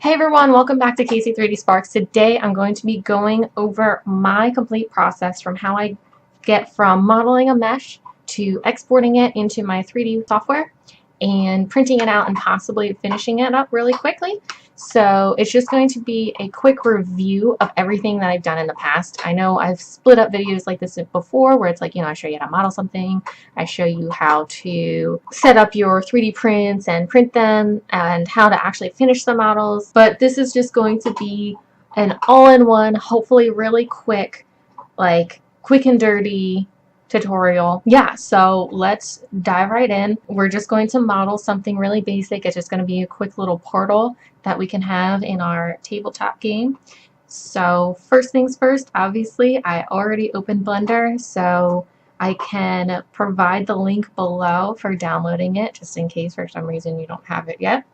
Hey everyone, welcome back to Casey 3D Sparks. Today I'm going to be going over my complete process from how I get from modeling a mesh to exporting it into my 3D software and printing it out and possibly finishing it up really quickly. So it's just going to be a quick review of everything that I've done in the past. I know I've split up videos like this before where it's like, I show you how to model something, I show you how to set up your 3D prints and print them and how to actually finish the models. But this is just going to be an all-in-one, hopefully really quick, quick and dirty tutorial. Yeah, so let's dive right in. We're just going to model something really basic. It's just going to be a quick little portal that we can have in our tabletop game. So first things first, obviously I already opened Blender, so I can provide the link below for downloading it just in case for some reason you don't have it yet.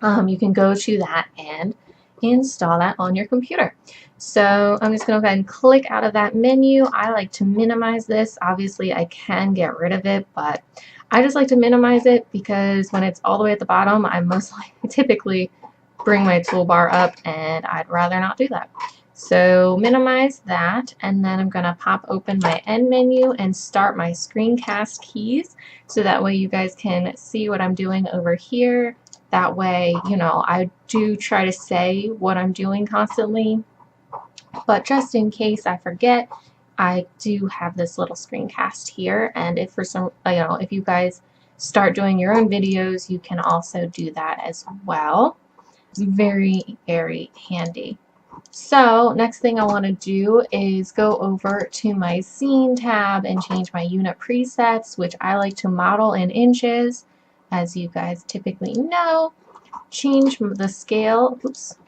You can go to that and install that on your computer. So I'm just going to go ahead and click out of that menu. I like to minimize this. Obviously I can get rid of it, but I just like to minimize it because when it's all the way at the bottom, I typically bring my toolbar up and I'd rather not do that. So minimize that, and then I'm going to pop open my end menu and start my screencast keys so that way you guys can see what I'm doing over here. That way, I do try to say what I'm doing constantly, but just in case I forget, I do have this little screencast here, and if for some, if you guys start doing your own videos, you can also do that as well. It's very, very handy. So next thing I want to do is go over to my scene tab and change my unit presets, which I like to model in inches, as you guys typically know. Change the scale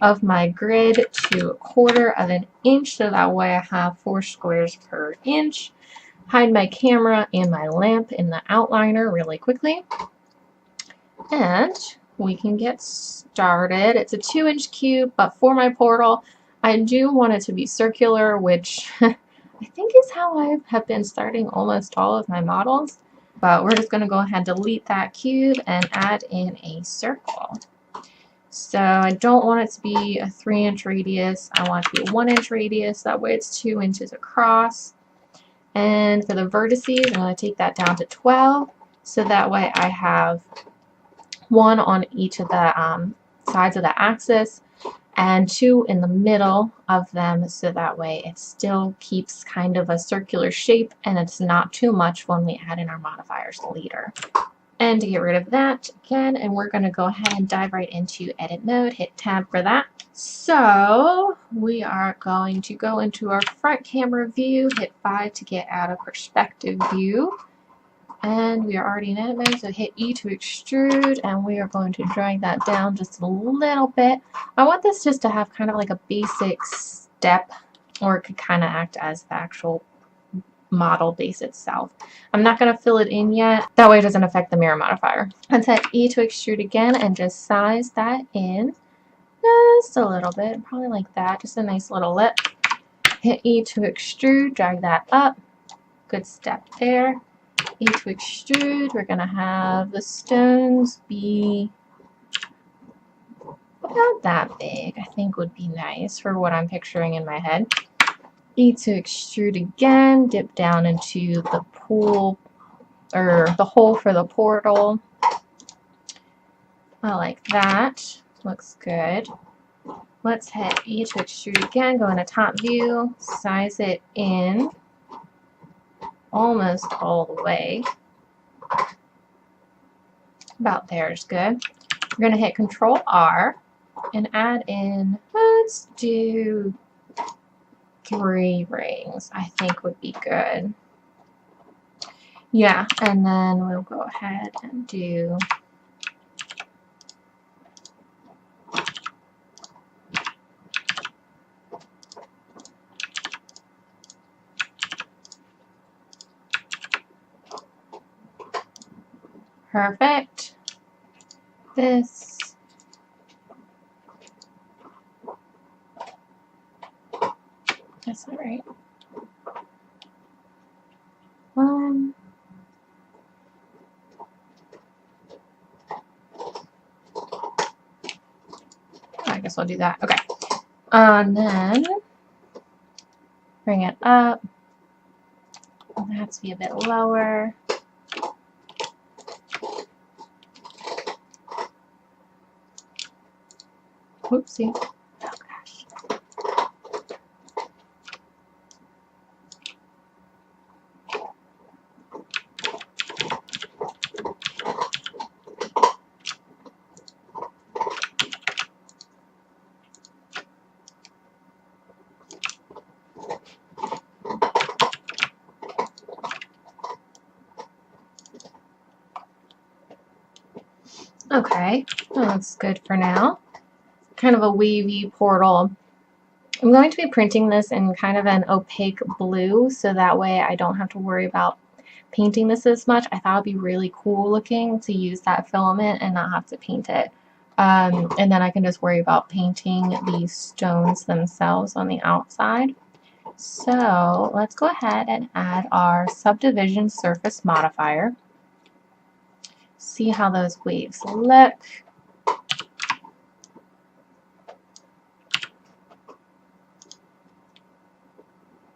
of my grid to 1/4 of an inch so that way I have 4 squares per inch. Hide my camera and my lamp in the outliner really quickly. And we can get started. It's a 2-inch cube, but for my portal, I do want it to be circular, which I think is how I have been starting almost all of my models. But we're just going to go ahead and delete that cube and add in a circle. So I don't want it to be a 3-inch radius. I want it to be a 1-inch radius. That way it's 2 inches across. And for the vertices, I'm going to take that down to 12. So that way I have 1 on each of the sides of the axis and 2 in the middle of them, so that way it still keeps kind of a circular shape and it's not too much when we add in our modifiers later. And to get rid of that again, and we're going to go ahead and dive right into edit mode, hit tab for that. So we are going to go into our front camera view, hit 5 to get out of perspective view. And we are already in edit mode, so hit E to extrude, and we are going to drag that down just a little bit. I want this just to have kind of like a basic step, or it could kind of act as the actual model base itself. I'm not going to fill it in yet, that way it doesn't affect the mirror modifier. Let's hit E to extrude again and just size that in just a little bit, probably like that, just a nice little lip. Hit E to extrude, drag that up, good step there. E to extrude, we're going to have the stones be about that big, I think would be nice for what I'm picturing in my head. E to extrude again, dip down into the pool, or the hole for the portal. I like that, looks good. Let's hit E to extrude again, go into top view, size it in almost all the way. About there is good. We're going to hit Control R and add in, let's do 3 rings, I think would be good. Yeah, and then we'll go ahead and do perfect. This. That's not right. guess I'll do that. Okay. And then bring it up. It has to be a bit lower. Oopsie. Oh gosh. Okay, that looks good for now. Kind of a wavy portal. I'm going to be printing this in kind of an opaque blue, so that way I don't have to worry about painting this as much. I thought it'd be really cool looking to use that filament and not have to paint it. And then I can just worry about painting these stones themselves on the outside. So let's go ahead and add our subdivision surface modifier. See how those waves look.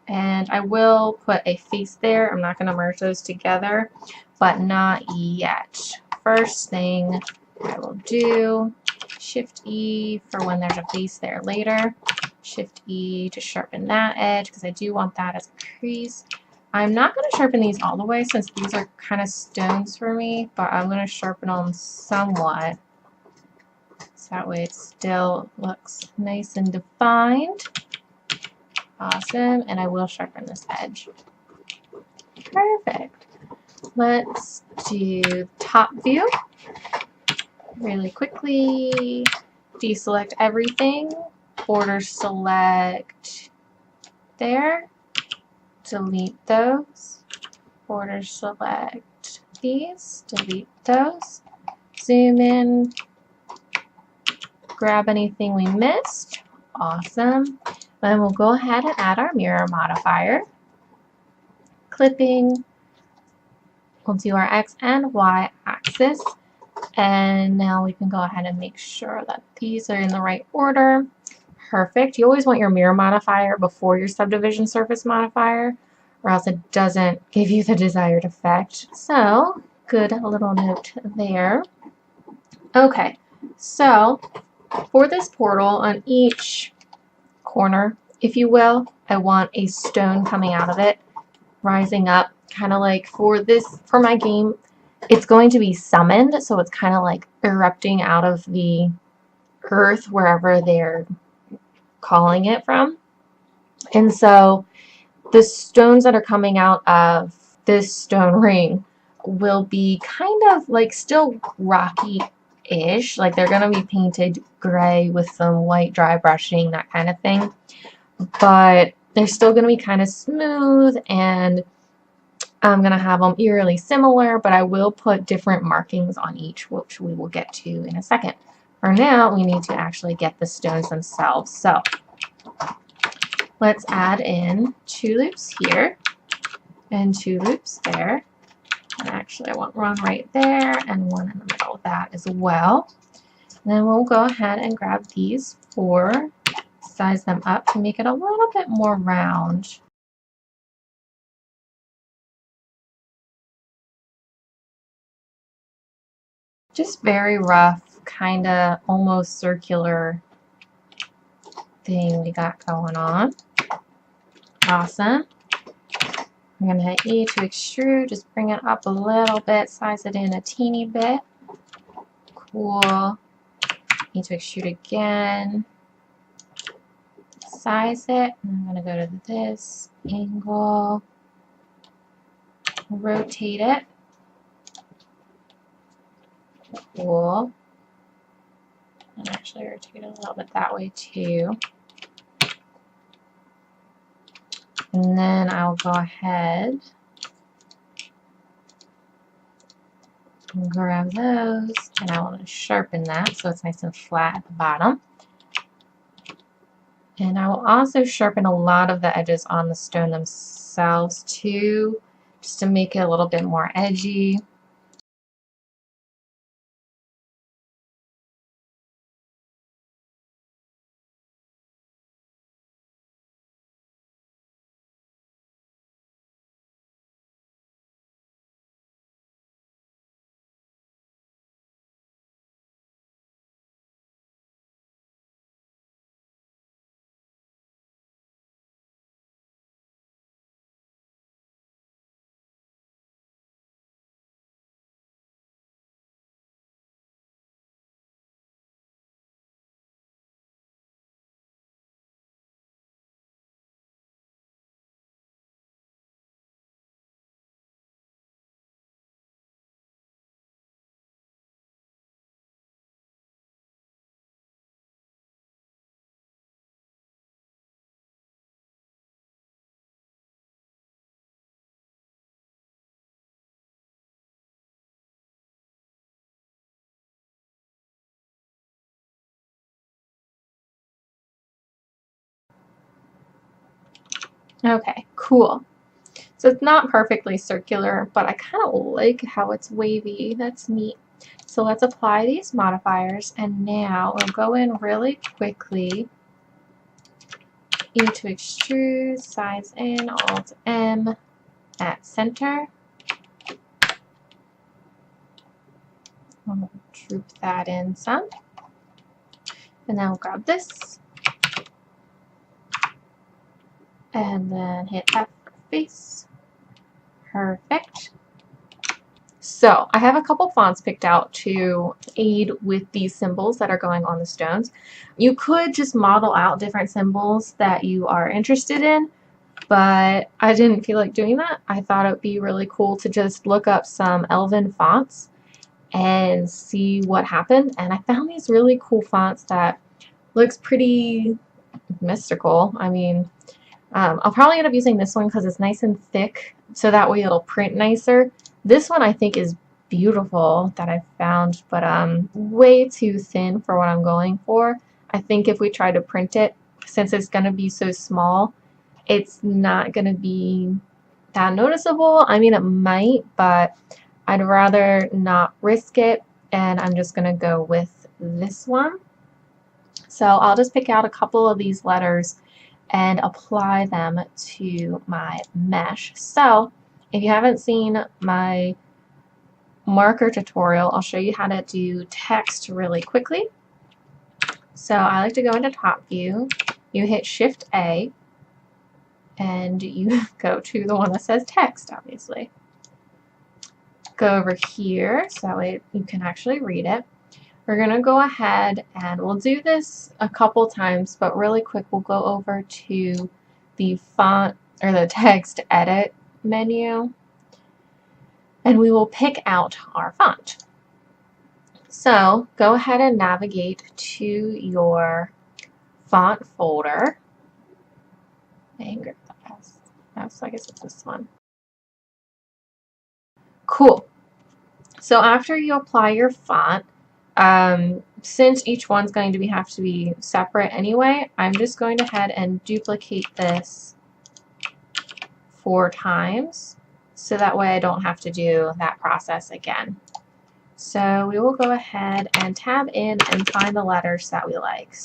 And I will put a face there. I'm not going to merge those together, but not yet. First thing I will do, Shift E for when there's a face there later. Shift E to sharpen that edge because I do want that as a crease. I'm not going to sharpen these all the way since these are kind of stones for me, but I'm going to sharpen them somewhat. So that way it still looks nice and defined. Awesome, and I will sharpen this edge. Perfect. Let's do top view. Really quickly, deselect everything, order select there, delete those, order select these, delete those, zoom in, grab anything we missed. Awesome. Then we'll go ahead and add our mirror modifier. Clipping. We'll do our X and Y axis. And now we can go ahead and make sure that these are in the right order. Perfect. You always want your mirror modifier before your subdivision surface modifier, or else it doesn't give you the desired effect. So, good little note there. Okay, so for this portal on each corner, if you will, I want a stone coming out of it, rising up, kind of like for my game, it's going to be summoned, so it's kind of like erupting out of the earth wherever they're calling it from. And so the stones that are coming out of this stone ring will be kind of like still rocky-ish, like they're going to be painted gray with some white dry brushing, that kind of thing. But they're still going to be kind of smooth, and I'm going to have them eerily similar, but I will put different markings on each, which we will get to in a second. For now, we need to actually get the stones themselves. So let's add in 2 loops here and 2 loops there. And actually, I want one right there and one in the middle of that as well. And then we'll go ahead and grab these 4, size them up to make it a little bit more round. Just very rough, kind of almost circular thing we got going on. Awesome. I'm going to hit E to extrude, just bring it up a little bit, size it in a teeny bit. Cool. E to extrude again. Size it, and I'm going to go to this angle, rotate it. Cool. And actually rotate it a little bit that way too. And then I'll go ahead and grab those, and I want to sharpen that so it's nice and flat at the bottom. And I will also sharpen a lot of the edges on the stone themselves too, just to make it a little bit more edgy. Okay, cool. So it's not perfectly circular, but I kind of like how it's wavy. That's neat. So let's apply these modifiers, and now we'll go in really quickly. E to extrude, size in, Alt M at center. I'll droop that in some. And then we'll grab this. And then hit F for face. Perfect. So I have a couple fonts picked out to aid with these symbols that are going on the stones. You could just model out different symbols that you are interested in, but I didn't feel like doing that. I thought it would be really cool to just look up some Elven fonts and see what happened. And I found these really cool fonts that looks pretty mystical. I mean, I'll probably end up using this one because it's nice and thick, so that way it'll print nicer. This one I think is beautiful that I found, but way too thin for what I'm going for. I think if we try to print it, since it's going to be so small, it's not going to be that noticeable. I mean, it might, but I'd rather not risk it, and I'm just going to go with this one. So I'll just pick out a couple of these letters and apply them to my mesh. So if you haven't seen my marker tutorial, I'll show you how to do text really quickly. So I like to go into top view, you hit Shift A, and you go to the one that says text, obviously. Go over here so that way you can actually read it. We're going to go ahead and we'll do this a couple times, but really quick we'll go over to the font or the text edit menu, and we will pick out our font. So go ahead and navigate to your font folder. So I guess it's this one. Cool. So after you apply your font, since each one's going to have to be separate anyway, I'm just going to head and duplicate this 4 times so that way I don't have to do that process again. So we will go ahead and tab in and find the letters that we like.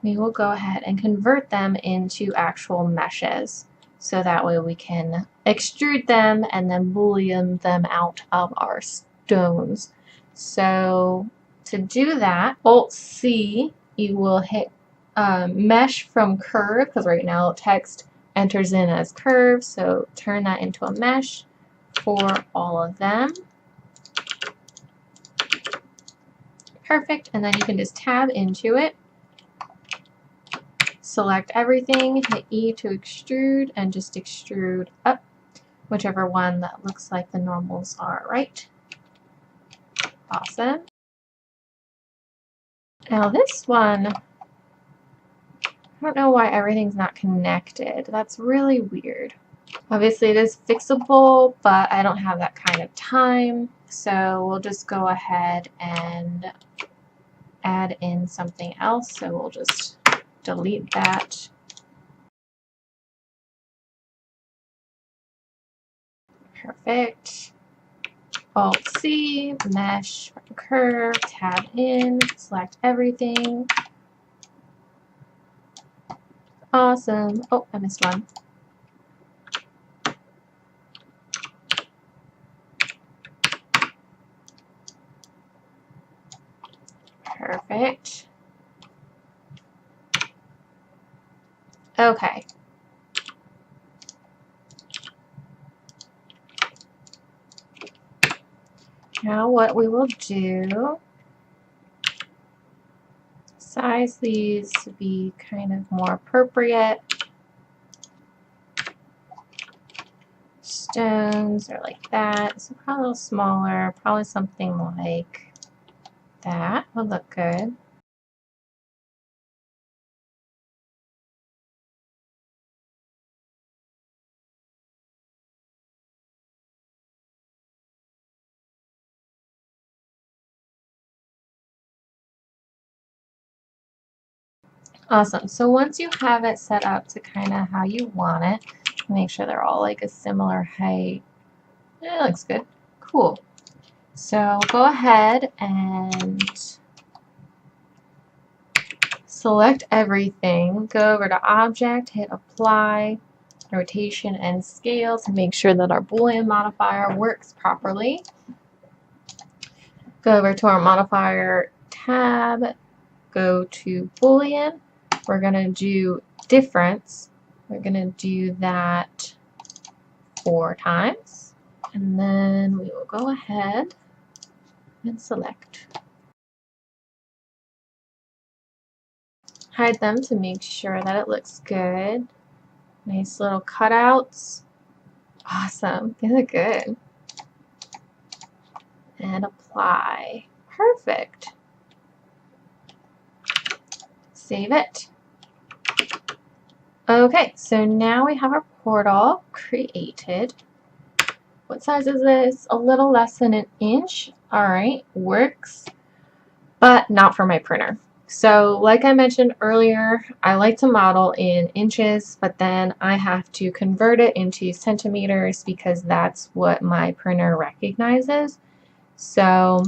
We will go ahead and convert them into actual meshes so that way we can extrude them and then boolean them out of our stones. So to do that, Alt C, you will hit mesh from curve, because right now text enters in as curve, so turn that into a mesh for all of them. Perfect, and then you can just tab into it. Select everything, hit E to extrude, and just extrude up, whichever one that looks like the normals are right. Awesome. Now this one, I don't know why everything's not connected. That's really weird. Obviously it is fixable, but I don't have that kind of time, so we'll just go ahead and add in something else. So we'll just delete that. Perfect. Alt C, mesh, curve, tab in, select everything. Awesome. Oh, I missed one. Perfect. Okay. Now what we will do, size these to be kind of more appropriate. Stones are like that, so probably a little smaller, probably something like that would look good. Awesome. So once you have it set up to kind of how you want it, make sure they're all like a similar height. It looks good. Cool. So go ahead and select everything. Go over to Object, hit Apply, Rotation and Scale to make sure that our Boolean modifier works properly. Go over to our modifier tab, go to Boolean. We're going to do difference. We're going to do that 4 times. And then we will go ahead and select. Hide them to make sure that it looks good. Nice little cutouts. Awesome. They look good. And apply. Perfect. Save it. Okay, so now we have our portal created. What size is this? A little less than an inch. Alright, works, but not for my printer. So like I mentioned earlier, I like to model in inches, but then I have to convert it into centimeters because that's what my printer recognizes. So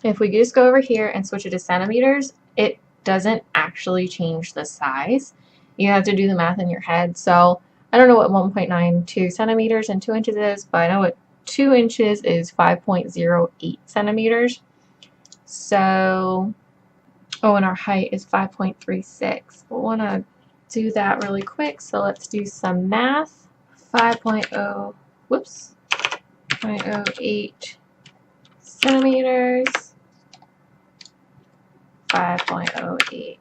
if we just go over here and switch it to centimeters, it doesn't actually change the size. You have to do the math in your head. So I don't know what 1.92 centimeters and 2 inches is, but I know what 2 inches is 5.08 centimeters. So, oh, and our height is 5.36. We'll want to do that really quick. So let's do some math. 5.0, whoops, 0.08 centimeters. 5.08.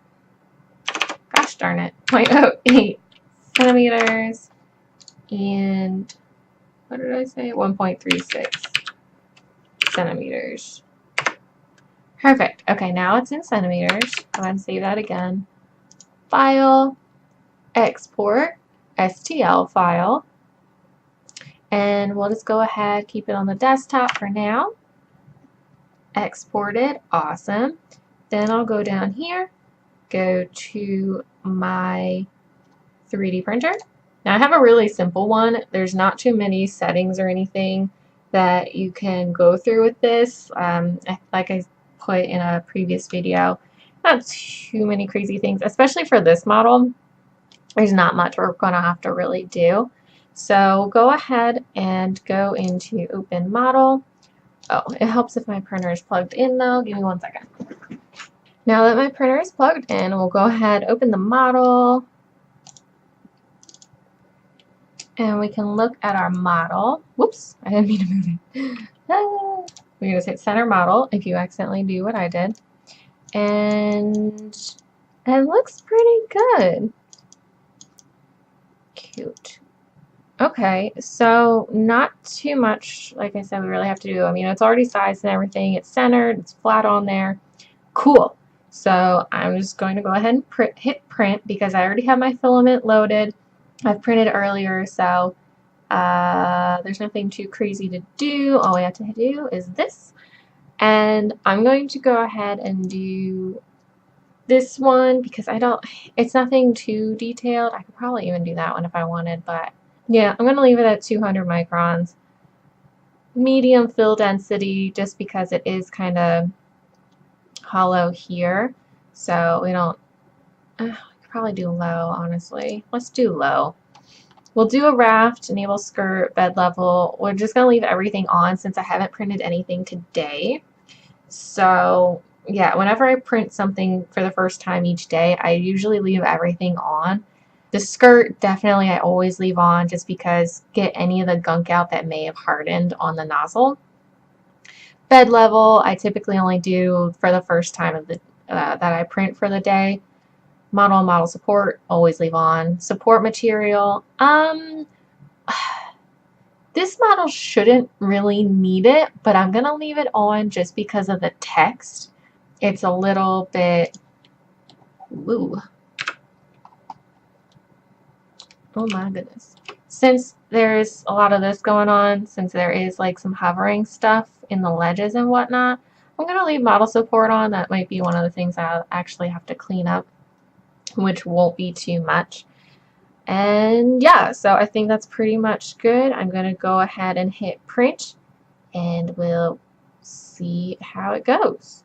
Gosh darn it. 0.08 centimeters. And what did I say? 1.36 centimeters. Perfect. Okay, now it's in centimeters. Go ahead and save that again. File, export, STL file. And we'll just go ahead, keep it on the desktop for now. Export it. Awesome. Then I'll go down here, go to my 3D printer. Now I have a really simple one. There's not too many settings or anything that you can go through with this. Like I put in a previous video, not too many crazy things, especially for this model. There's not much we're going to have to really do. So go ahead and go into Open Model. Oh, it helps if my printer is plugged in though. Give me 1 second. Now that my printer is plugged in, we'll go ahead, open the model, and we can look at our model. Whoops, I didn't mean to move it. We're going to hit center model if you accidentally do what I did. And it looks pretty good. Cute. Okay, so not too much, like I said, we really have to do. I mean, it's already sized and everything. It's centered. It's flat on there. Cool. So I'm just going to go ahead and hit print because I already have my filament loaded. I've printed earlier, so there's nothing too crazy to do. All we have to do is this. And I'm going to go ahead and do this one because it's nothing too detailed. I could probably even do that one if I wanted, but yeah, I'm going to leave it at 200 microns. Medium fill density just because it is kind of hollow here. So we don't, we could probably do low, honestly. Let's do low. We'll do a raft, enable skirt, bed level. We're just going to leave everything on since I haven't printed anything today. So yeah, whenever I print something for the first time each day, I usually leave everything on. The skirt, definitely I always leave on just because get any of the gunk out that may have hardened on the nozzle. Bed level, I typically only do for the first time of the that I print for the day. Model support, always leave on. Support material, this model shouldn't really need it, but I'm going to leave it on just because of the text. It's a little bit, ooh. Oh my goodness. Since there's a lot of this going on, since there is like some hovering stuff in the ledges and whatnot, I'm going to leave model support on. That might be one of the things I'll actually have to clean up which won't be too much. And yeah, so I think that's pretty much good. I'm going to go ahead and hit print, and we'll see how it goes.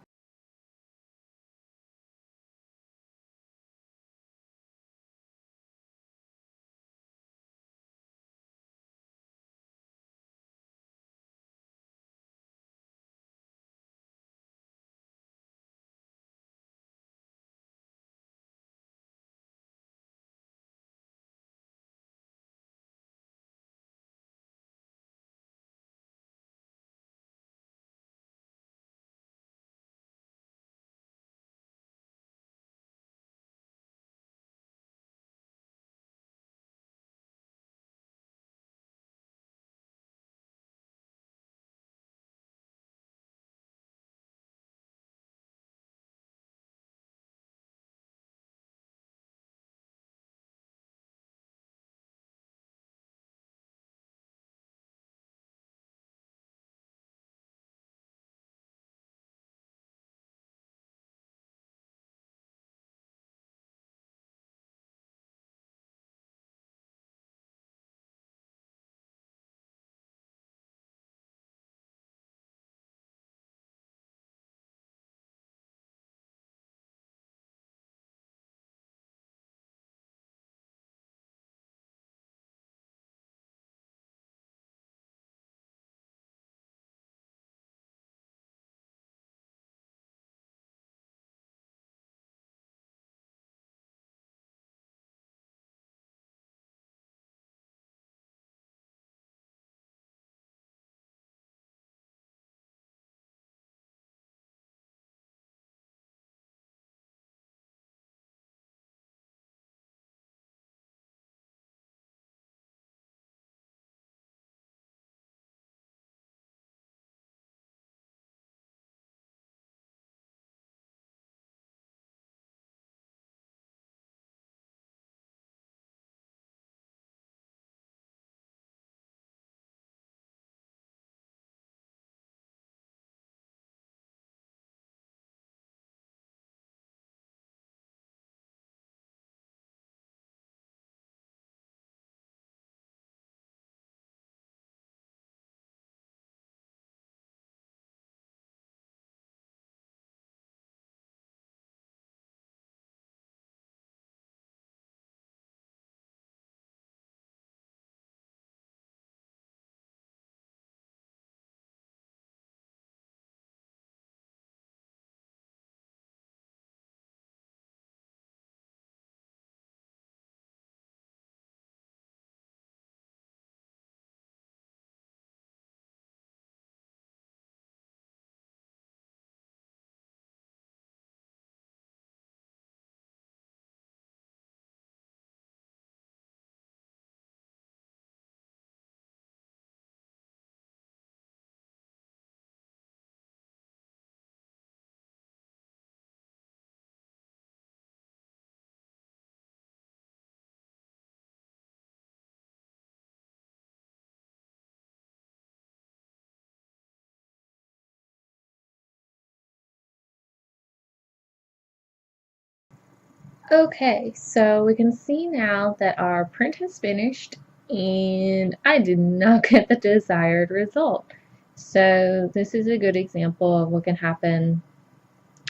Okay, so we can see now that our print has finished and I did not get the desired result. So this is a good example of what can happen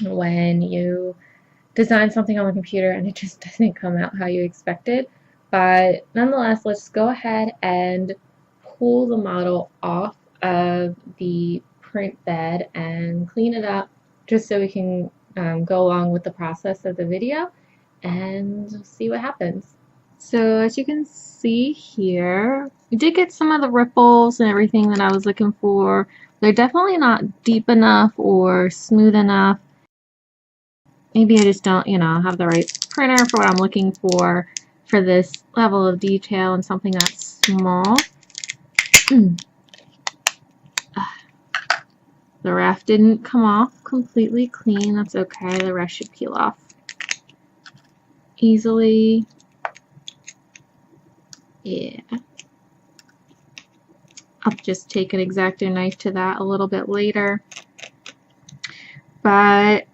when you design something on the computer and it just doesn't come out how you expected. But nonetheless, let's go ahead and pull the model off of the print bed and clean it up just so we can go along with the process of the video and see what happens. So as you can see here, we did get some of the ripples and everything that I was looking for. They're definitely not deep enough or smooth enough. Maybe I just don't, have the right printer for what I'm looking for this level of detail and something that's small. The wrap didn't come off completely clean. That's okay. The rest should peel off easily. Yeah. I'll just take an X-Acto knife to that a little bit later. But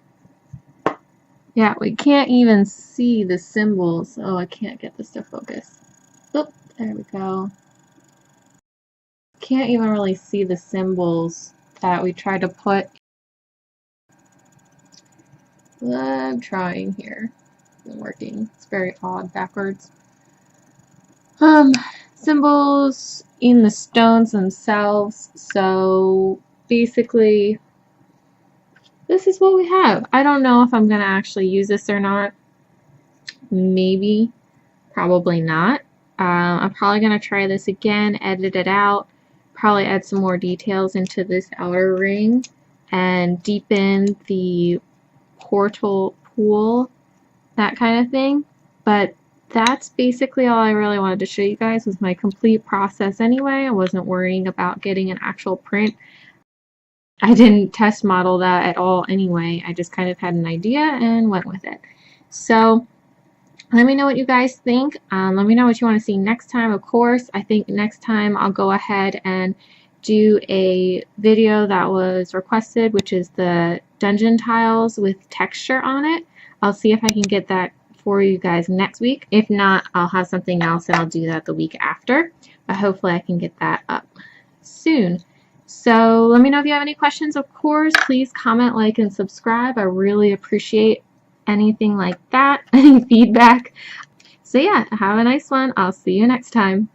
Yeah, we can't even see the symbols. Oh, I can't get this to focus. Oop, there we go. Can't even really see the symbols that we tried to put. I'm trying here. It's not working. It's very odd backwards. Symbols in the stones themselves. So basically, this is what we have. I don't know if I'm going to actually use this or not. Maybe. Probably not. I'm probably going to try this again, edit it out, probably add some more details into this outer ring, and deepen the portal pool, that kind of thing. But that's basically all I really wanted to show you guys was my complete process anyway. I wasn't worrying about getting an actual print. I didn't test model that at all anyway. I just kind of had an idea and went with it. So let me know what you guys think. Let me know what you want to see next time. Of course, I think next time I'll go ahead and do a video that was requested, which is the dungeon tiles with texture on it. I'll see if I can get that for you guys next week. If not, I'll have something else and I'll do that the week after. But hopefully I can get that up soon. So let me know if you have any questions. Of course, please comment, like, and subscribe. I really appreciate anything like that, any feedback. So yeah, have a nice one. I'll see you next time.